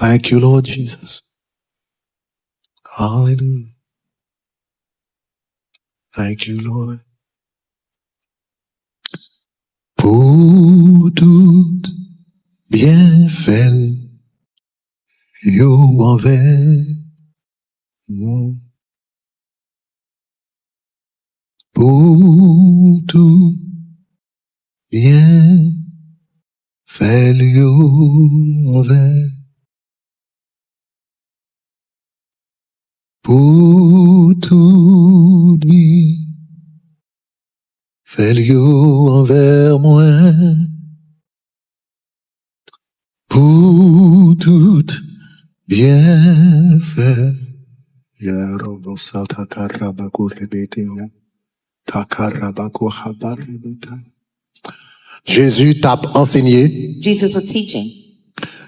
Thank you, Lord Jesus. Hallelujah. Thank you, Lord. Pour tout bienfait, yo envers moi. Pour tout bienfait, yo envers. Pour tout bienfait, yo envers moi. Pour tout bienfait. Ya robo sata karabako rebete ya. Takarabako habarebeta. Jésus t'a enseigné. Jesus was teaching.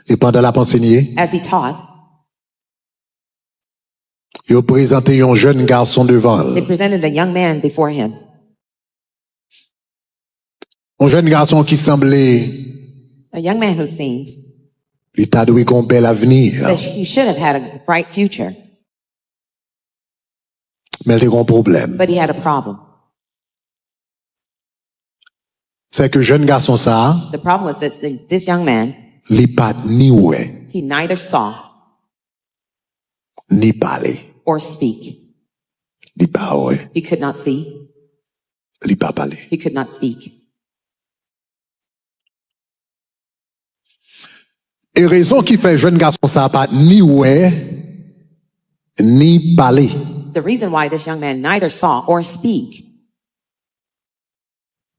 Et pendant la enseigné, As he taught, il a présenté un jeune garçon devant. they presented a young man before him. Un jeune garçon qui semblait, A young man who seemed il t'a doué qu'on bel avenir. that he should have had a bright future, Mais il a un problème. but he had a problem. C'est que jeune garçon ça, The problem was that this young man, il pas ni ouais, he neither saw ni parler. or speak. Il pas ouais, He could not see. il pas parler. He could not speak. Et raison qui fait jeune garçon ça pas ni ouais, ni parler. The reason why this young man neither saw or speak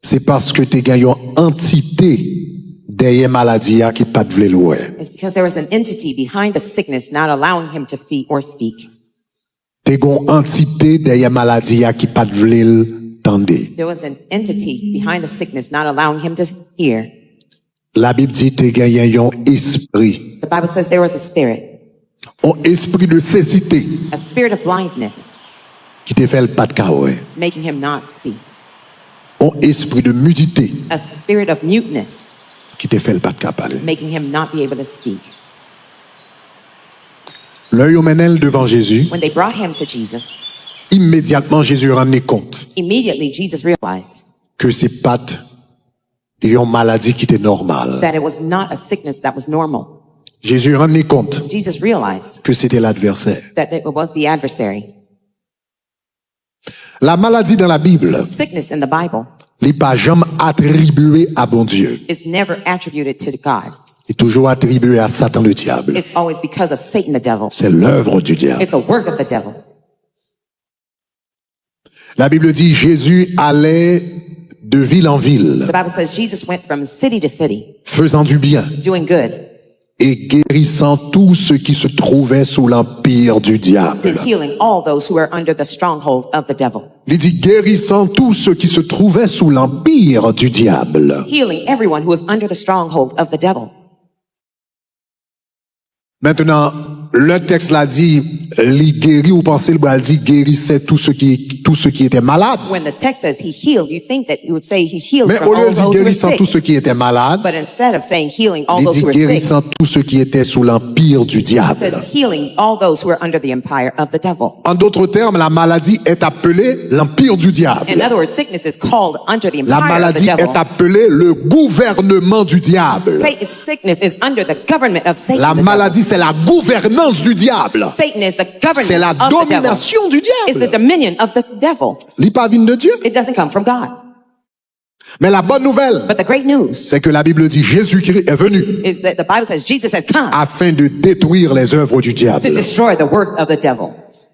C'est parce que tu as une entité derrière maladie qui pas de vouloir. is because there was an entity behind the sickness not allowing him to see or speak. Tu as une entité derrière maladie qui pas de vouloir tendre. There was an entity behind the sickness not allowing him to hear. La Bible dit tu as un esprit. The Bible says there was a spirit Un esprit de cécité of blindness, qui te fait le pas de caoué. making him not see. Un esprit de mudité A spirit of muteness, qui te fait le pas de parler. making him not be able to speak. L'œil menel devant Jésus, When they brought him to Jesus, immédiatement Jésus rendait compte immediately Jesus realized que c'est pas une maladie qui était normale. that it was not a sickness that was normal. Jésus rendait compte Jesus realized que c'était l'adversaire. that it was the adversary. La maladie dans la Bible, Sickness in the Bible n'est pas jamais attribuée à bon Dieu. is never attributed to God. Est toujours attribuée à Satan le diable. It's always because of Satan the devil. C'est l'œuvre du diable. It's the work of the devil. La Bible dit Jésus allait de ville en ville, The Bible says Jesus went from city to city, faisant du bien doing good et guérissant tous ceux qui se trouvaient sous l'empire du diable. and healing all those who were under the stronghold of the devil. Il dit guérissant tous ceux qui se trouvaient sous l'empire du diable. Healing everyone who was under the stronghold of the devil. Maintenant, le texte l'a dit, il guérit ou pensez le dit guérissait tous ceux qui étaient malades. When the text says he healed, you think that it would say he healed Mais from au lieu all de those who were guérissant tous sick. ceux qui étaient malades, But instead of saying healing all il those dit who were sick, guérissant tous ceux qui étaient sous l'empire du it diable. says healing all those who were under the empire of the devil. En d'autres termes, la maladie est appelée l'empire du diable. In other words, sickness is called under the La empire of the maladie devil. est appelée le gouvernement du diable. Sickness is under the government of Satan. La the devil. maladie, c'est la gouvernance du diable. Satan is the government C'est la of the devil. domination du It's the diable. dominion of this devil. L'ipavine de Dieu. It doesn't come from God. Mais la bonne nouvelle, But the great news c'est que la Bible dit Jésus-Christ est venu is that the Bible says Jesus has come afin de détruire les œuvres du to diable. destroy the work of the devil.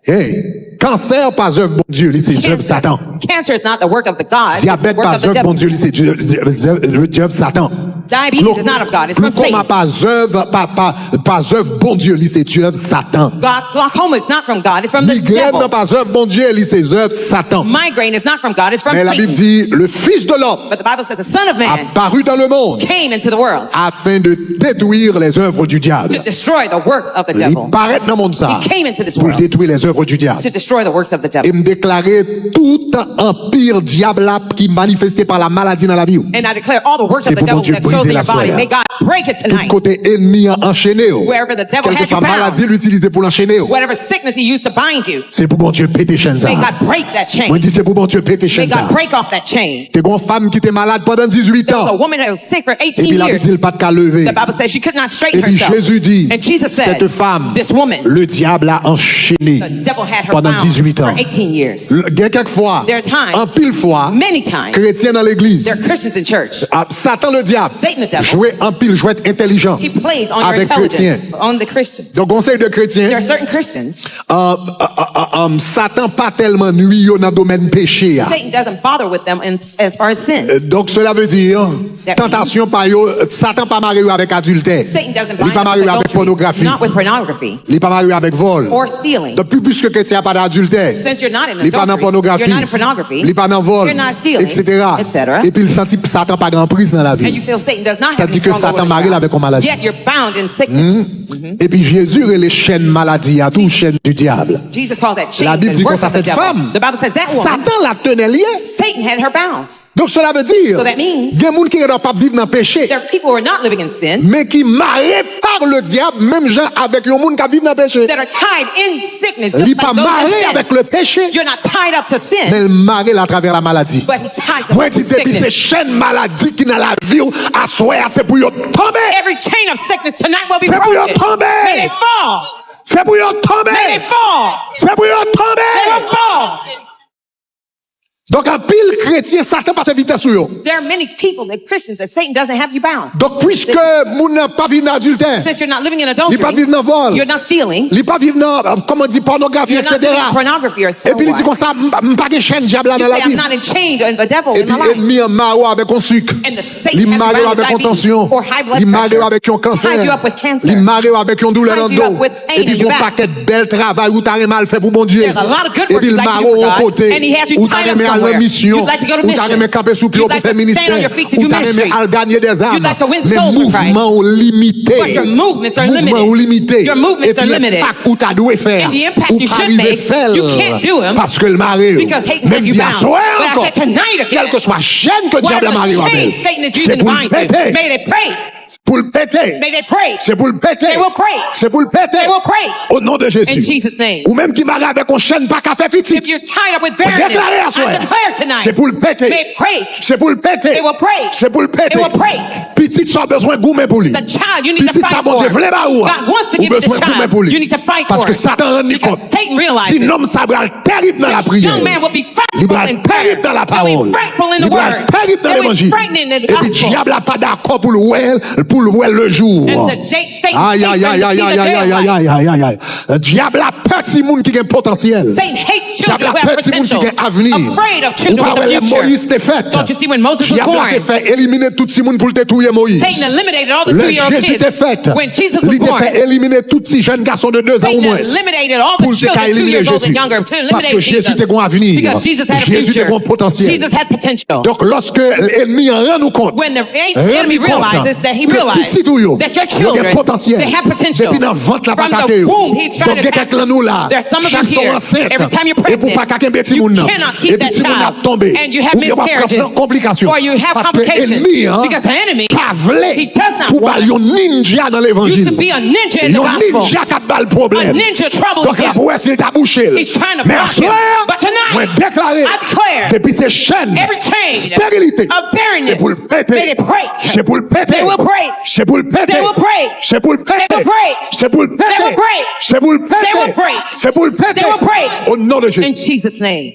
Hey, cancer pas œuvre bon Dieu, c'est œuvre Satan. Cancer is not the work of the God. It's the Diabète work pas of the œuvre bon devil. Dieu, c'est œuvre Satan. Diabetes is not of God. It's from Glaucoma Satan. pas œuvre bon Dieu, c'est œuvre Satan. Glaucoma is not from God. It's from the Migraine devil. pas œuvre bon Dieu, c'est œuvre Satan. Migraine is not from God. It's from Mais la Bible Satan. dit le Fils de l'homme But the Bible says the Son of Man apparu dans le monde came into the world afin de détruire les œuvres du diable. to destroy the work of the Il devil. paraît dans le monde ça He came into this pour world détruire les œuvres du diable. to destroy destroy the works of the Et devil. me déclarer tout empire diable là qui manifesté par la maladie dans la vie. And I declare all the works C'est of the pour mon devil Dieu that shows briser in la your body. soirée. May God break it Tout tonight. côté ennemi enchaîné. Wherever the devil Quelle que has soit you maladie bound, l'utiliser pour l'enchaîner. whatever sickness he used to bind you, C'est pour mon Dieu péter chaîne ça. may God break that chain. Moi dis c'est pour mon Dieu péter May chaîne ça. God break off that chain. T'es une femme qui était malade pendant 18 There was a ans. woman that was sick for Et 18 puis la Bible years. dit pas de qu'à lever. The Bible says she could not straighten Et puis herself. Jésus dit, And Jesus said, cette femme, this woman, le diable a enchaîné the devil had her pendant bound 18 ans. for 18 years. Il y a quelques fois, There are times, en pile fois, many times, chrétiens dans l'église, there are Christians in church. Satan le diable, Satan the devil, jouait en pile, jouait être intelligent he plays on your avec chrétiens. intelligence, on the Christians. Donc conseil de There chrétiens, are certain Christians, Satan pas tellement nuit dans le domaine péché. Satan doesn't bother with them as far as sin. Donc cela veut dire, That tentation pas yo, Satan pas marié avec adultère. Satan doesn't Il bind pas them marié with avec adultery, pornographie. not with pornography Il pas marié avec vol. or stealing. Donc plus que chrétien pas d'adultère. Since you're not in Il pas dans adultery, pornographie. you're not in pornography, Il pas dans vol, you're not stealing, etc. etc. Et puis il sentit Satan pas grand prise dans la and you vie. feel Satan does not have Tandis any que strong Satan marié avec une maladie. Yet you're bound in sickness. Et puis Jésus est les chaînes maladie à tout chaîne du diable. Jesus calls that chain La Bible the dit comme works ça of the cette devil. femme. The Bible says that woman, Satan la tenait liée. Satan had her bound. Donc cela veut dire, So that means- il y a des gens qui ne doivent pas vivre dans le péché, There are people who are not living in sin mais qui marrés par le diable, même gens avec les gens qui vivent dans le péché. that are tied in sickness. Il Just n'est pas like those marré in sin. avec le péché, You're not tied up to sin, mais il marré à travers la maladie. but he ties them Moi, up je to dis, depuis ces sickness. chaînes maladie qui dans la vie, à soi, c'est pour y tomber. Every chain of sickness tonight will be C'est pour y broken. tomber. May they fall. C'est pour y May they tomber. fall. C'est pour y They will tomber. fall. Donc, en pile chrétien, Satan passe vitesse sur eux. There are many people, that Christians, that Satan doesn't have you bound. Donc, puisque moun n'a pas vivre dans l'adultère, Since you're not living in il adultery, pas vivre dans le vol, you're not stealing, il pas vivre dans, comment on dit, pornographie, you're not etc. living in pornography or so Et puis, il dit comme what. ça, m'pas de chaîne diable You dans la say, I'm vie. not enchained in the devil Et in puis, my life. ennemi en maro avec un sucre. And the Satan Il has you marre bound avec with une diabetes tension. or high blood Il marre pressure. avec un Ties you cancer. up with cancer. Il marre avec une douleur dans Ties le you up dos. with pain Et puis, in your il back. paquet de bel travail où t'as mal fait pour bon Dieu. There's a lot of good Et work puis, il you'd like to marre do for au God, côté. and he has you Où tied t'as up aimé à la somewhere. mission. You'd like to go to Où t'as mission. aimé camper sous pied You'd pour like faire to ministère. stand on your feet to Où do t'as aimé ministry. à gagner des âmes. You'd like to win Mais souls for Christ. mouvements limités. But your movements are Mouvements limited. limités. Your movements Et puis, are limited. l'impact où t'as dû faire. And the impact Où you pas should arrivé make, faire. you can't do 'em Parce que le mari, because Satan même had you dit à bound. soir But I encore, said tonight again, quelle que soit chaîne que le diable whatever a marié chain avec, Satan is c'est using to pour le bind you, péter. may they break. Pour le péter. May they break. C'est pour le péter. They will break. C'est pour le péter. They will break. Au nom de Jésus. In Jesus' name. Ou même qui marre avec une chaîne pas qu'à faire petit. If you're tied up with Déclarez à barrenness, soir. I declare tonight, C'est pour le péter. may break. C'est pour le péter. They will break. C'est pour le péter. They will break. Petit, tu as besoin de gourmet pour lui. The child, you need to Petit, fight ça, for. bon Dieu, v'lait pas ou, God wants to ou give you besoin the de gourmet pour child. lui. You need to fight Parce for que it. Satan rend Because compte. Satan realizes Si l'homme s'abra terrible dans la prière. young man will be Il frightful va in être prayer. terrible dans la He'll parole. be frightful in the Il va word. être terrible dans He'll be l'évangile. frightening in the Et puis, gospel. diable n'a pas d'accord pour le voir le jour. And the date Satan Aïe, hates aïe, them aïe, to aïe, see the aïe, day aïe, of aïe, life. aïe, aïe, aïe, aïe. Le diable a peur de monde qui a un potentiel. Satan hates children Diable who a have peur de monde potential. qui a un avenir. Afraid of Ou children pas with a future. Moïse t'est fait. Don't you see when Moses was Diable a born? t'est fait éliminer tout le monde pour te tuer Moïse. Satan eliminated all the Le 2-year-old Jésus t'est kids. fait. When Jesus was Il t'a born, fait éliminer tous ces jeunes garçons de 2 ans au Satan moins. eliminated all Pour the te faire children 2 éliminer years old and Jésus. younger to Parce que eliminate Jésus Jesus. était un avenir. Because Jesus had a Jésus future. était un potentiel. Jesus had potential. Donc lorsque l'ennemi en rend nous compte, When the enemy realizes that he realized that your children, potentiel. they have potential. Depuis dans le ventre la From patate. the womb, he's trying Donc to quelqu'un nous là. There's some of you Chaque here. fois enceinte. Every time you're Et pour pregnant, pas qu'un petit you monde. cannot Et keep that petit monde a child. tombé. And you have Ou bien on va miscarriages. prendre complications. Or you have Parce que complications. ennemi, hein, Because the enemy, pas he voulu does not pour want bailler un ninja dans you l'évangile. to be a ninja in the Un gospel. ninja qui a pas le problème. A ninja trouble Donc with la him. prouesse il t'a bouché. He's trying to Mais block à him. soir, But tonight, moi déclaré, I declare, depuis ces chaînes, every chain stérilité, of barrenness, c'est pour le may péter. they break. C'est pour le péter. They will break. C'est pour le péter. They will break. C'est pour le péter. They will break. C'est pour le péter. They will break. C'est pour le péter. They will break. C'est pour le péter. They will break. Au nom de In Jésus. Jesus' name.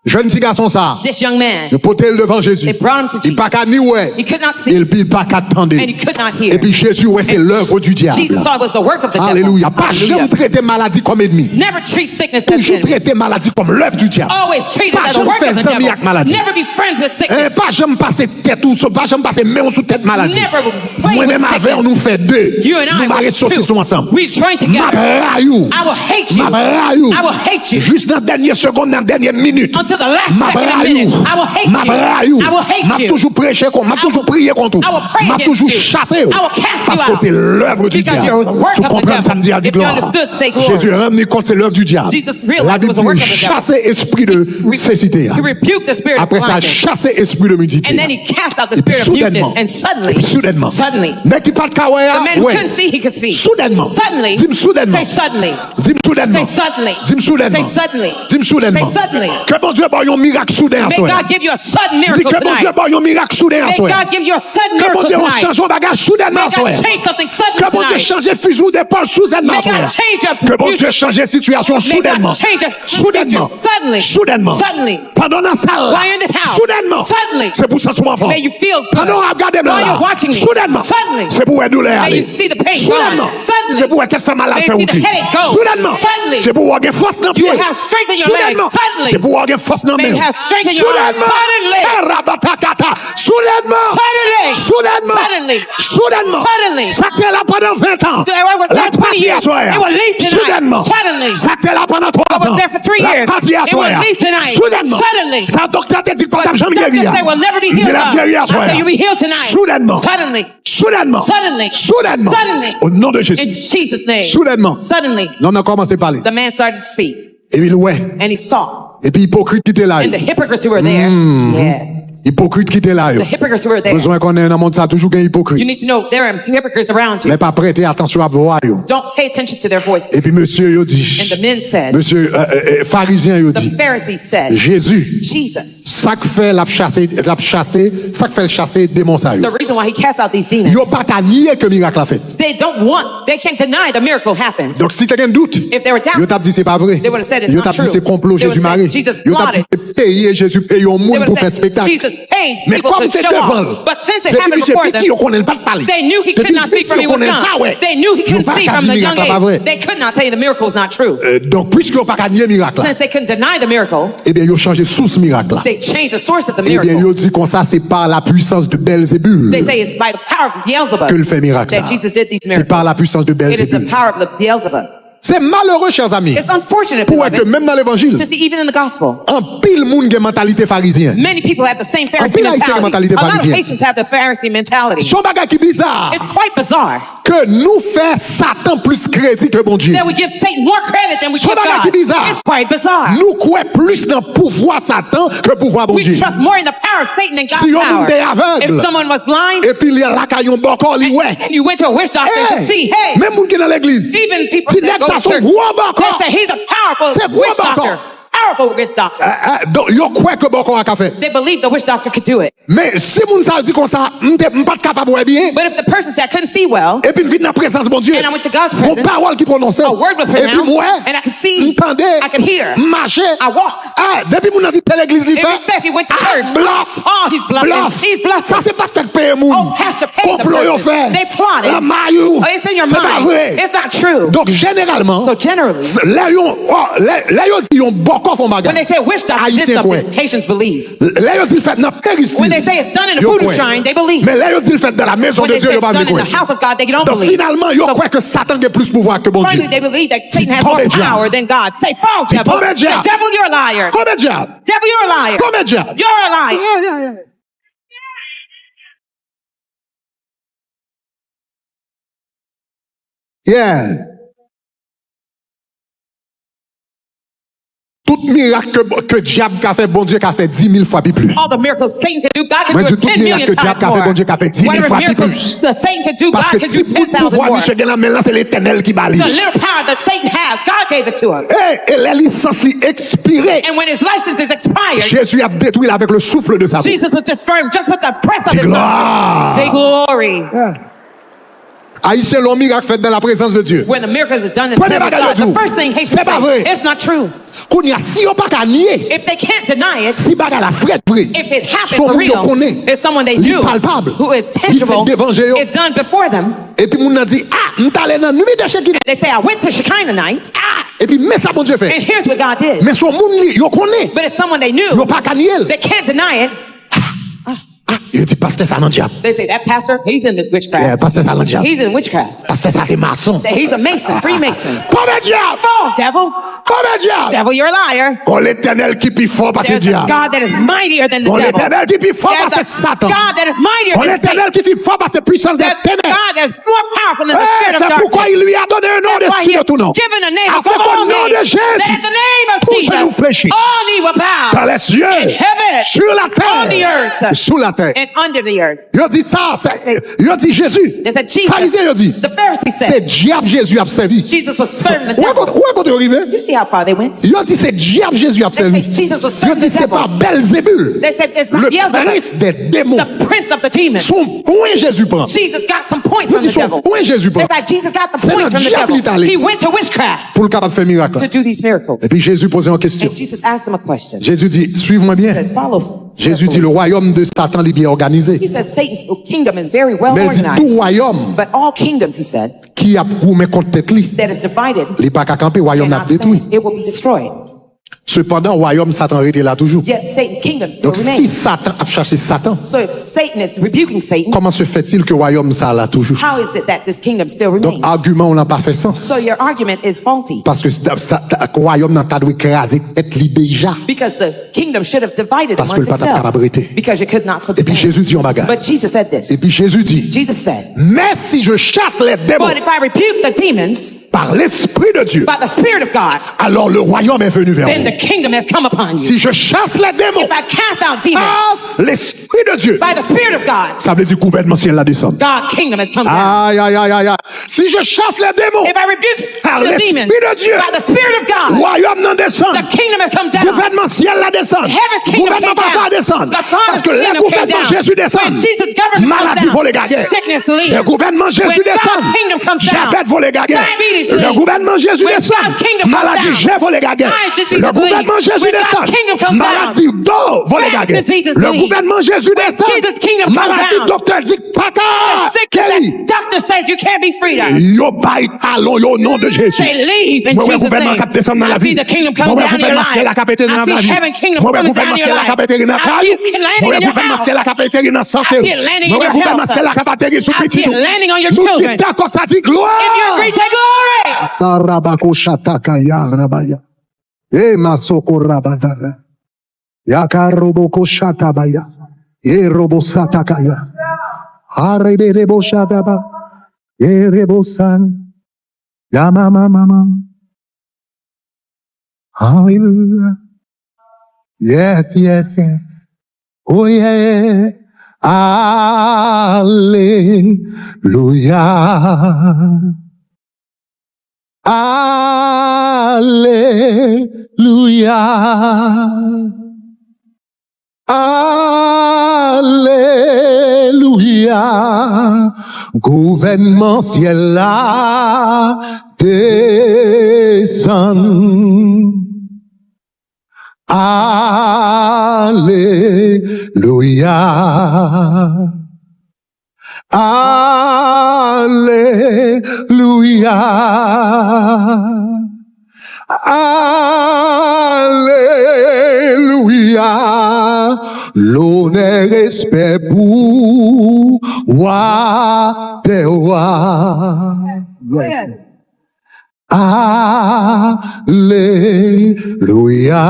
Jeune petit garçon ça. This young man, Il potait le devant Jésus. they brought him to Il Jesus. pas qu'à ni ouais. He could not see, Il pas qu'à attendre. and he could not Et hear. puis Jésus ouais c'est l'œuvre du diable. Jesus saw it was the work of the devil. Alléluia. Pas Hallelujah. jamais traiter maladie comme ennemi. Never treat sickness as Toujours enemy. traiter maladie comme l'œuvre du diable. Always treat it Pas as the jamais work of faire the zami devil. avec maladie. Never be friends with sickness. Pas jamais passer tête ou pas jamais passer main sous tête maladie. Never play Moi with même avec sickness. nous fait deux. You and I Nous marrer will saucisses two. ensemble. We join together. M'abrayou. I will hate you. M'abrayou. I will hate you. Juste dans la dernière seconde, dans la dernière minute. Until until the last m'a second and braillou, minute. I will hate m'a you. braillou, I will hate m'a you. toujours prêché contre, m'a toujours prié contre, I will pray m'a against toujours you. chassé, I will cast parce you que out. c'est l'œuvre du Because diable. you're the work Tu of the comprends, devil. ça me dit à dire If you gloire. understood, say glory. Jésus a ramené compte c'est l'œuvre du diable. Jesus realized La it Bible was the work dit of the devil. chasser esprit de cécité. He rebuked the spirit of Après ça, blindness. chasser esprit de mudité. And then he cast out the Et puis spirit of muteness. soudainement, And suddenly, et puis soudainement, suddenly, mais qui pas de the kawaya, man who ouais. couldn't see, he could see. Soudainement. Suddenly, Dis-moi soudainement. say suddenly. Dis-moi soudainement. Say suddenly. Dis-moi soudainement. Say suddenly. Dis-moi soudainement. Say suddenly. Que bon Dieu ait un miracle soudain à May soi. God give you a sudden Dis miracle que bon Dieu tonight. ait un miracle soudain à May soi. God give you a sudden Que bon miracle Dieu tonight. change un bagage soudainement May à soi. God change something Que suddenly bon Dieu tonight. change fusil d'épaule soudainement à May soi. God change your Que bon future. Dieu change situation May God soudainement. change your Soudainement. future. Suddenly. Soudainement. Suddenly. Pendant la salle. While you're in this house. Soudainement. Suddenly. C'est pour ça que tu m'entends. May you feel good. Pendant regarder While you're watching me. Soudainement. Suddenly. C'est pour douleur May aller. you see the pain Soudainement. gone. Suddenly. C'est pour tête fait mal à May faire you see the outil. headache go. Soudainement. Suddenly. C'est pour avoir force dans le pied. You have strength in your legs. Soudainement. Suddenly. C'est pour avoir force dans le May you main. have strength in your arms. Soudainement. Suddenly. Rabatakata. Soudainement. Suddenly. Soudainement. Suddenly. Soudainement. Suddenly. Ça t'est là pendant 20 ans. I was La there 20 partie à years. soir. It will leave tonight. Soudainement. Suddenly. Ça t'est là pendant 3 I was ans. there for 3 La years. partie à It soir. will leave tonight. Soudainement. Suddenly. Ça docteur t'a dit que t'as jamais guéri. Doctors say will never be Il healed a of. guéri à I soir. say you'll be healed tonight. Soudainement. Suddenly. Soudainement. Suddenly. Soudainement. Suddenly. Au nom de Jésus. In Jesus' name. Soudainement. Suddenly. On a commencé à parler. The man started to speak. Et il ouais. And he saw. Et puis hypocrite qui était là. And the hypocrites who were there. Yeah. Hypocrite qui était là. The hypocrites who were there. Besoin qu'on ait un monde ça toujours qu'un You hypocrite. need to know there are hypocrites around you. Mais pas prêter attention à voix. Don't pay attention to their voices. Et puis monsieur yo And dit. the men said, Monsieur pharisien yo the dit. Pharisees said, Jésus. Jesus. Ça que fait la chasser, ça que fait chasser démon ça. The reason why he cast out these demons. Yo pas qu'à nier que miracle a fait. They can't deny the miracle happened. Donc si quelqu'un doute, If there were doubts, yo t'a dit c'est pas vrai. they would have said it's Yo not t'a dit true. c'est complot They would Jésus have Marie. said Jesus Yo t'a dit plotted. c'est payer Jésus payer au They monde would pour have faire said, spectacle. Jesus paid Mais people comme to c'est show devant, off. But since it depuis happened que c'est before petit, them, on connaît pas de parler. they knew he could Depuis not speak petit, from he on was connaît pas, ouais. young. They knew he Yo couldn't pas see qu'à from dire the miracle young pas vrai. age. They could not say the miracle is not true. Donc puisque yo pas qu'à nier miracle là, Since they couldn't deny the miracle, eh bien yo changé source miracle là. they changed the source of the Eh bien miracle. yo dit comme ça c'est par la puissance de Belzébul They say it's by the power of Beelzebub que le fait miracle that ça. Jesus did these C'est par miracles. la puissance de It is the Belzébul. power of the Beelzebub. C'est malheureux chers amis. It's unfortunate, Pour que beloved, même dans l'évangile, to see even in the gospel, en pile monde qui a mentalité pharisienne. many people have the same Pharisee pile haïtien mentality. mentalité A lot of pharisienne. Haitians have the Pharisee mentality. Son bagage qui bizarre It's quite bizarre que nous fait Satan plus crédit que bon Dieu. that we give Satan more credit than we Son give bagage God. qui bizarre. It's quite bizarre. Nous croyons plus dans le pouvoir Satan que le pouvoir bon We Dieu. trust more in the power of Satan than God's Si on power. était aveugle, If someone was blind et puis il y a là qu'il y a un bon corps, il ouais. and you went to a witch doctor and could see, hey, Même monde qui est dans l'église. even people Qui that dit go que ça to son church, gros bon they corps. say he's a powerful C'est witch quoi doctor. encore? Powerful witch doctor. Donc yo croit que bon corps a fait. They believe the witch doctor could do it. Mais si moun ça dit comme ça, m'pas pas capable de voir bien. But if the person said, I couldn't see well, Et puis vient dans la présence de mon Dieu. and I went to God's Mon presence, parole qui prononçait. a word was Et puis pronounced, moi, and I could see, m'entendais, I could hear, marcher. I walk. Ah, depuis mon a dit telle église li If fait. he says he went to church, Bluff. oh, he's bluffing. He's bluffing. Ça c'est pasteur qui paye moun. Oh, pastor paid the Complot yo person. fait. They plotted. La maillou. Oh, it's in your C'est pas mind. vrai. It's not true. Donc généralement, So generally, là yo dit yon boko font when bagage. they say a witch doctor did Haïtien something, quoi? Haitians believe. Là yo dit fait dans péristyle. When they say it's done in a Yo voodoo quoi? shrine, they believe. Mais là yo dit fait dans la maison When de they Dieu say yo it's pas done in croire. the house of God, they don't Donc believe. finalement yo So croit que Satan a plus pouvoir que bon finally, Dieu. they believe that Satan has Tombe more diable. power than God. Say, fall, devil. tombe Say, diable. devil, you're a liar. Combien de diable? Devil, you're a liar. Combien de diable? You're a liar. Yeah. Tout miracle que diable a fait, bon Dieu a fait 10 000 fois plus. All the miracles Satan can do, God can Moi, do je it dis tout 10 million miracle que times diable a fait, more. bon Dieu a fait 10 000 Whatever fois miracles plus. the Satan can do, Parce God que can si do vous 10,000 pouvoir, more. monsieur Guélan, mais là, c'est l'éternel qui bali. The little power that Satan has, God gave it to him. Et les licences expirées. And when his license is expired, Jésus a détruit avec le souffle de sa bouche. Jesus was destroyed just with the breath of C'est his gloire. mouth. Say glory. Haïtien, l'homme miracle fait dans la présence de Dieu. When the miracles is done in the Premier presence of bagage God, de the first thing Haitians C'est pas vrai. say, it's not true. Qu'on y a si on pas qu'à nier. If they can't deny it, Si bagarre la frette vrai. if it happened Son for monde real, connaît. it's someone they Li knew, palpable. who is Li tangible, fait devant Jésus. it's done before them. Et puis moun a dit, ah, m't'allé dans nuit de Shekinah. They say, I went to Shekinah night, Ah, et puis mais ça bon Dieu fait. and here's what God did. Mais son monde li, yo connaît. But it's someone they knew. Yo pas qu'à nier. They can't deny it. Ah, il dit, pasteur, ça dans le diable. They say, that pastor, he's in the witchcraft. Pasteur, ça dans le diable. He's in witchcraft. Pasteur, ça c'est maçon. He's a mason, Freemason. Pas le diable! Oh, devil. Pas le diable! Devil, you're a liar. Qu'on l'éternel qui plus fort parce que le There's a diable. God that is mightier than the Qu'on devil. l'éternel qui plus fort parce There's que a Satan. God that is mightier Qu'on than Satan. l'éternel qui plus fort parce que puissance des There's a ténèbres. God that's more powerful than the spirit of C'est pourquoi darkness. il lui a donné un nom That's why dessus he de tout nom. has given a name Afin above qu'au all nom de names. Jésus, That at the name of tout genou Jesus, fléchisse. all knee will bow. Dans les cieux, heaven, sur la on the terre, earth, sous la terre. and under the earth. Il a dit ça, il a dit Jésus. They said Jesus. Pharisien, il a dit. The Pharisees C'est said diable Jésus a servi. Jesus was serving the Où devil. est-ce qu'on est arrivé? You see how far they went? Il a dit c'est diable Jésus a They servi. said Jesus was Il a serving dit the c'est pas devil. Belzébul. They said it's Le not Beelzebub, prince des démons. the prince of the demons. Son point Jésus prend. Jesus got some points Il from dit the son devil. point Jésus prend. It's like Jesus got the C'est points le from the diable devil. italien. He went to witchcraft Pour le capable de faire miracle. to do these miracles. Et puis Jésus posait une question. And Jesus asked them a question. Jésus dit, suivez-moi bien. He says, follow. Jésus dit, le royaume de Satan est bien organisé. He says Satan's kingdom is very well Mais il dit, organized. tout royaume But all kingdoms, he said, qui a gourmé contre tête li, that is divided il n'est pas qu'à camper, royaume n'a cannot détruit. stand. It will be destroyed. Cependant, royaume Satan était là toujours. Yet Satan's kingdom still Donc, si remains. Satan a cherché Satan, So if Satan is rebuking Satan, comment se fait-il que royaume ça là toujours? how is it that this kingdom still Donc, remains? argument n'a pas fait sens. So your argument is faulty. Parce que royaume n'a pas dû écraser tête li déjà. Because the kingdom should have divided Parce que amongst le pas capable itself. d'arrêter. Because you could not Et puis sustain. Jésus dit en bagarre. But Jesus said Et this. puis Jésus dit, Jesus said, mais si je chasse les démons but if I rebuke the demons par l'Esprit de Dieu, by the Spirit of God, alors le royaume est venu vers then vous. the kingdom has come upon you. Si je chasse les démons If I cast out demons par l'Esprit de Dieu, by the Spirit of God, ça veut dire gouvernement ciel la descend. God's kingdom has come down. Aïe, aïe, aïe, aïe, aïe. Si je chasse les démons, If I rebuke par the l'Esprit demons de Dieu, by the Spirit of God, royaume n'en descend. the kingdom has come down. Gouvernement ciel la descend. Heaven's kingdom Gouvernement came pas down. descend. The Father's Parce que le kingdom came gouvernement down. Jésus descend. When Jesus' government comes Maladie down, vole les gaguets. sickness leaves. Le gouvernement Jésus When descend. God's kingdom comes down, Diabète vole les gaguets. diabetes Le leaves. gouvernement Jésus When descend. God's kingdom comes Maladie down, j'ai vole les gaguets. eye diseases Le gouvernement leave. Jésus When God's descend. kingdom comes down, Maladie d'eau vole les red gaguets. diseases Le leave. gouvernement Jésus When descend. Jesus' kingdom comes Maladie down, docteur dit pas the sickness that doctor says you can't be freed of, yo bail talon yo au nom de Jésus. say leave in Moi, Jesus' gouvernement name. cap descendre dans la I see vie. the kingdom come Moi, down in your gouvernement ciel la life. cap péter dans I la see vie. heaven kingdom Moi, coming down gouvernement in ciel your la cap life. péter dans I see caille. you landing Moi, in your gouvernement house. ciel la cap péter dans santé. I see it landing in Moi, your gouvernement health. ciel la cap péter sur I see petit it tout. landing on your Nous qui children. d'accord ça dit If you gloire. agree, say glory. Sarabako shatakaya rabaya. E masoko rabadara. Yakaroboko shatabaya. E robo satakaya. Arebebo shataba. E rebosan. Yamama mama. Hallelujah. Yes, yes, yes. Oh yeah. Hallelujah. Alléluia. Alléluia. Gouvernement ciel là descend. Alléluia. Alléluia. Alléluia. L'honneur et respect pour roi des rois. Yes. Alléluia.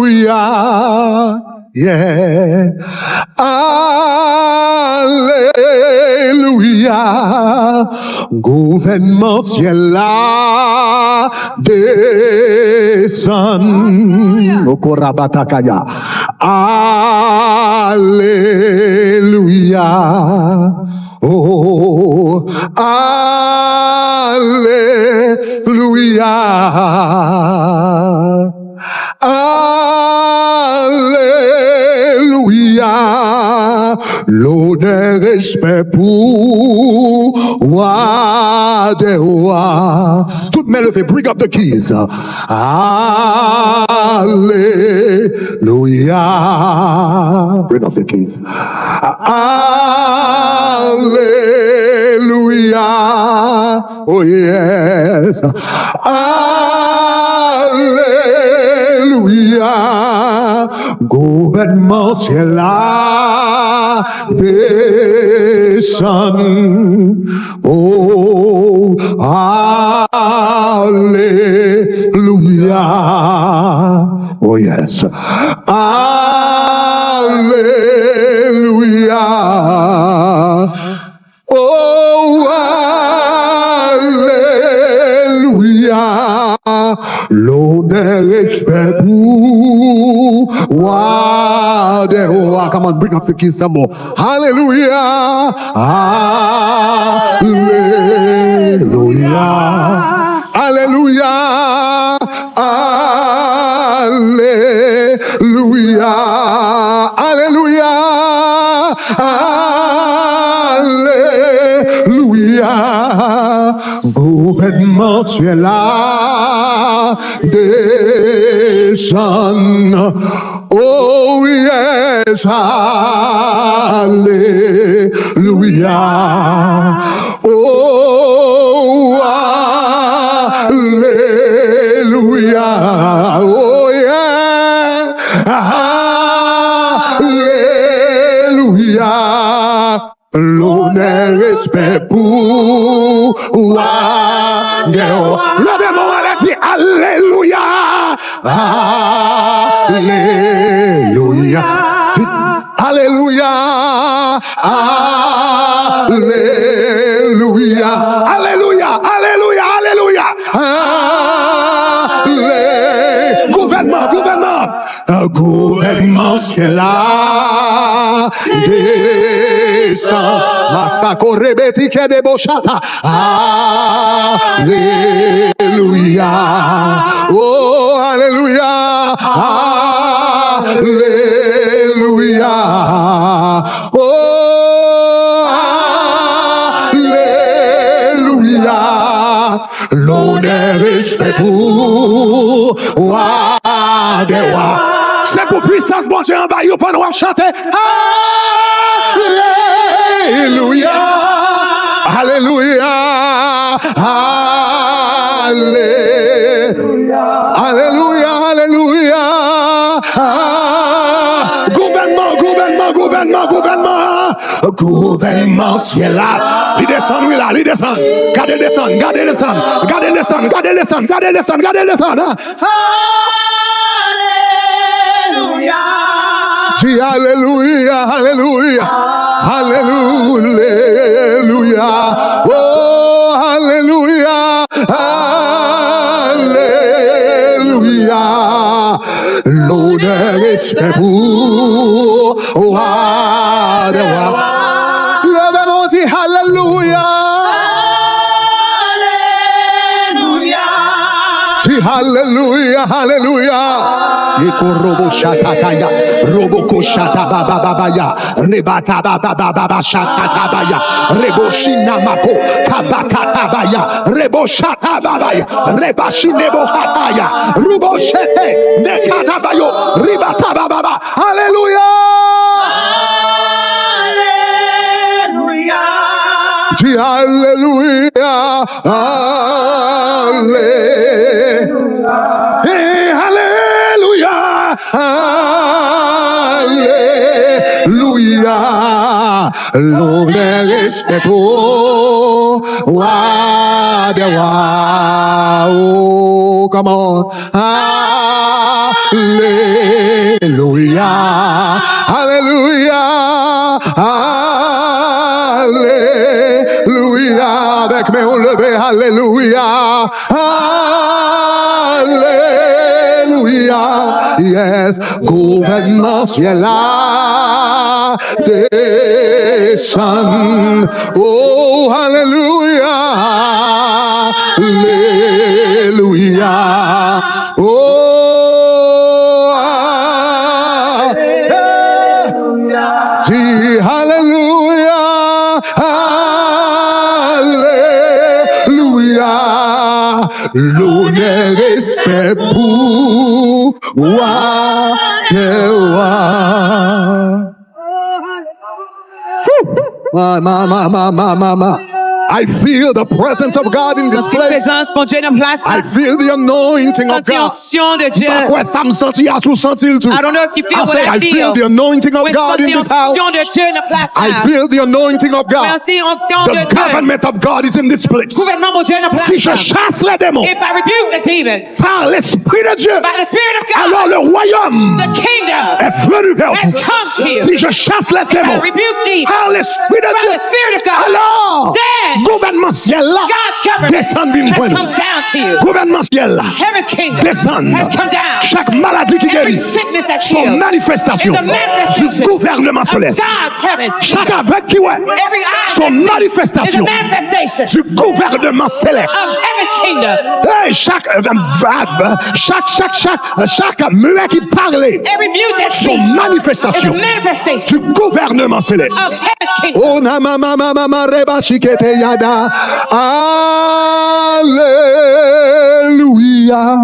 Alléluia. Yeah. Alléluia. Gouvernement ciel là descend. Okorabatakaya. Alléluia. Oh, Alléluia. Alléluia. l'honneur, respect pour roi des rois. Toutes mes levées, bring up the keys. Alléluia. Bring up the keys. Alléluia. Oh yes. Alléluia. Gouvernement ciel là descend. Oh, alléluia. Oh yes. Alléluia. Oh, alléluia. L'honneur est fait pour roi des rois. Come on, bring up the keys some more. Hallelujah. Hallelujah. Hallelujah. Hallelujah. Hallelujah. Hallelujah. Gouvernement ciel là descend. Oh yes. Hallelujah. Oh, hallelujah. Oh, yeah. Hallelujah. L'honneur, respect pour roi des rois. Levez-moi et dit alléluia. Alléluia. Alléluia. Alléluia. Alléluia. Alléluia. Alléluia. Gouvernement, gouvernement. Gouvernement ciel là descend. Massacre rebeti que de bochata. Alléluia. Oh, alléluia. Alléluia. Oh, alléluia. L'honneur est pour roi des rois. C'est pour puissance, bon Dieu, en bas, vous pouvez chanter. Alléluia. Alléluia. Alléluia. Alléluia. Alléluia. Gouvernement, gouvernement, gouvernement, gouvernement. Gouvernement ciel là. Il descend, oui là, il descend. Gardez descend, gardez descend, gardez descend, gardez descend, gardez descend, gardez descend. Dis alléluia, alléluia, alléluia, oh alléluia, alléluia. L'honneur est pour roi des rois. Levez-moi, dis alléluia, alléluia, dis alléluia, alléluia. Robo shatataya, robo koshata baba babaya, rebata baba baba shatataya, rebo shinamako, kabakatabaya, rebo shatabaya, rebashinebo hataya, rubo shete, nekatabayo, ribata baba. Alléluia. Alléluia. Dis alléluia. Alléluia. Alléluia. L'honneur est pour roi des rois. Oh, come on. Alléluia. Alléluia. Alléluia. Avec mes mains levées. Alléluia. Alléluia. Yes, gouvernement ciel là descend. Oh, alléluia. Alléluia. Oh, alléluia. Hallelujah, Hallelujah. L'honneur et respect pour roi des rois. Ma. I feel the presence of God in this Senti place. présence pour Dieu dans place. I feel the anointing of Senti God. onction de Dieu. Pas quoi ça me sentit à sous sentir tout. I don't know if you feel I what say I I feel feel. the anointing of Oui, God in senti this house. onction de Dieu dans place. I feel the anointing of God. Senti onction de The Dieu. government of God is in this place. Gouvernement pour Dieu dans place. Si je chasse les démons If I rebuke the demons par l'Esprit de Dieu, by the Spirit of God, alors le royaume the kingdom est venu vers has vous. come to you. Si je chasse les If I démons rebuke thee par l'Esprit de by Dieu, the Spirit of God, alors then gouvernement ciel là God's government descend d'une has pointe. come down to you. Gouvernement ciel là Heaven's kingdom descend. has come down. Chaque maladie qui Every guérit sickness that's sont healed manifestation is a manifestation du gouvernement of céleste. God's heaven. Chaque aveugle qui voit Every eye sont that sees is a manifestation manifestation du gouvernement céleste. of heaven's kingdom. Hey, chaque muet qui parlait Every mute that sont speaks is a manifestation manifestation du gouvernement céleste. of heaven's kingdom. Oh na mama reba shikete yada. Alléluia.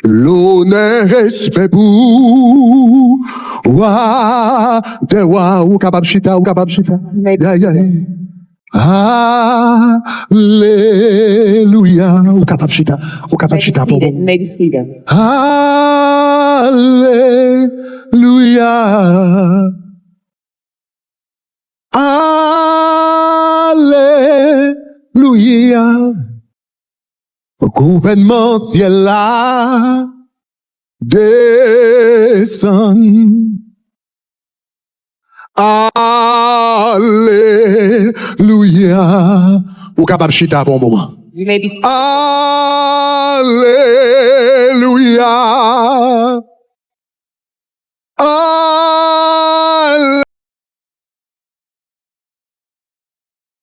L'honneur respect pour roi des rois. Ou capable chita. Yeah, yeah. Alléluia. Ou capable chita. You may be seated. Alléluia. Alléluia. Au gouvernement ciel là descend. Alléluia. Ou capable chita pour un moment. You may be seated. Alléluia.